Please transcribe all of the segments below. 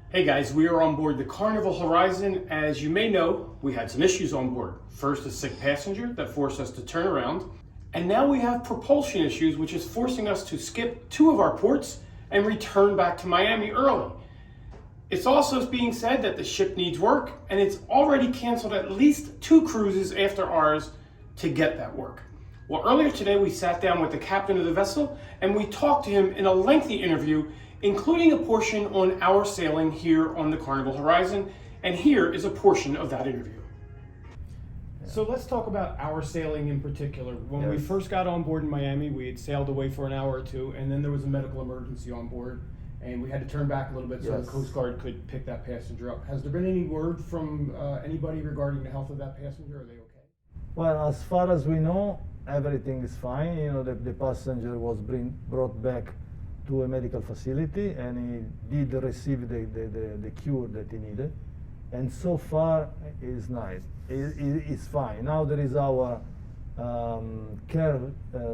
Hey guys, we are on board the Carnival Horizon. As you may know, we had some issues on board. First, a sick passenger that forced us to turn around. And now we have propulsion issues, which is forcing us to skip 2 of our ports and return back to Miami early. It's also being said that the ship needs work, and it's already canceled at least 2 cruises after ours to get that work. Well, earlier today we sat down with the captain of the vessel and we talked to him in a lengthy interview, including a portion on our sailing here on the Carnival Horizon, and here is a portion of that interview. So let's talk about our sailing in particular. When we first got on board in Miami, we had sailed away for an hour or 2, and then there was a medical emergency on board, and we had to turn back a little bit so the Coast Guard could pick that passenger up. Has there been any word from anybody regarding the health of that passenger? Are they okay? Well, as far as we know, everything is fine. You know, the passenger was brought back to a medical facility, and he did receive the cure that he needed, and so far is nice. It's fine. Now there is our care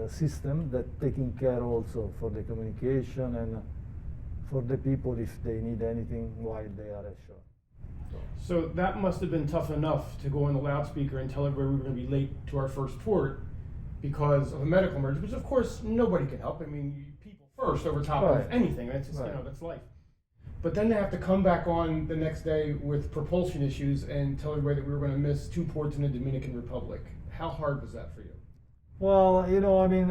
system that taking care also for the communication and for the people if they need anything while they are ashore. So that must have been tough enough to go on the loudspeaker and tell everybody we were going to be late to our first port because of a medical emergency, which of course nobody can help. I mean, people first over top of anything. That's just, you know, that's life. But then they have to come back on the next day with propulsion issues and tell everybody that we were going to miss 2 ports in the Dominican Republic. How hard was that for you? Well, you know, I mean,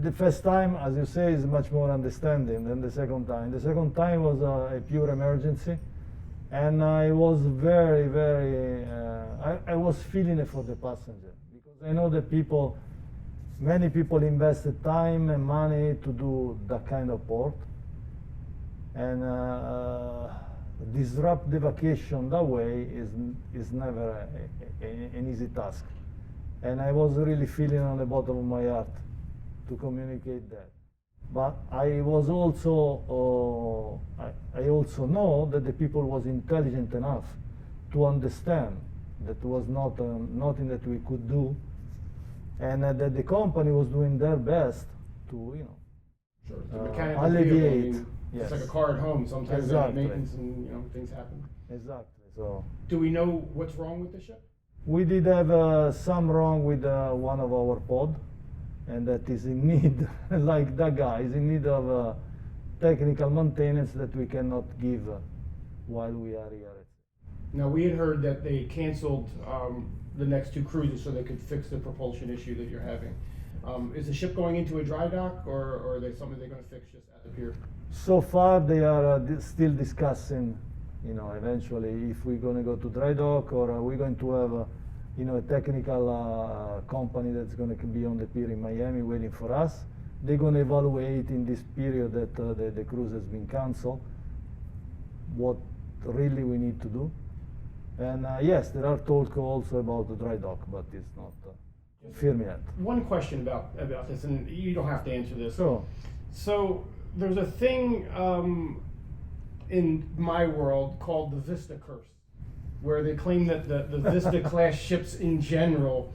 the first time, as you say, is much more understanding than the second time. The second time was a pure emergency, and I was very, very, I was feeling it for the passenger, because I know that many people invested time and money to do that kind of port, and disrupt the vacation that way is never an easy task. And I was really feeling on the bottom of my heart to communicate that. But I was also, I also know that the people was intelligent enough to understand that was not nothing that we could do, and that the company was doing their best to, you know, alleviate. It's like a car at home. Sometimes there's maintenance and, you know, things happen. Exactly. So, do we know what's wrong with the ship? we did have some wrong with one of our pod, and that is in need, like that guy, is in need of technical maintenance that we cannot give while we are here. Now, we had heard that they canceled the next 2 cruises so they could fix the propulsion issue that you're having. Is the ship going into a dry dock, or are they something they're going to fix just at the pier? So far, they are still discussing, you know, eventually if we're going to go to dry dock, or are we going to have you know, a technical company that's going to be on the pier in Miami waiting for us. They're going to evaluate in this period that the cruise has been canceled what really we need to do. And yes, there are talk also about the dry dock, but it's not confirmed yet. One question about this, and you don't have to answer this. Sure. So there's a thing in my world called the Vista curse, where they claim that the Vista class ships in general,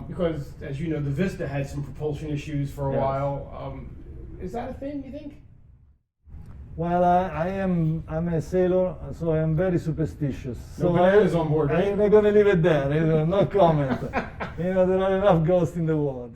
because as you know, the Vista had some propulsion issues for a while. Is that a thing, you think? Well, I'm a sailor, so I'm very superstitious. No bananas on board, right? I'm going to leave it there. You know, no comment. You know, there are enough ghosts in the world.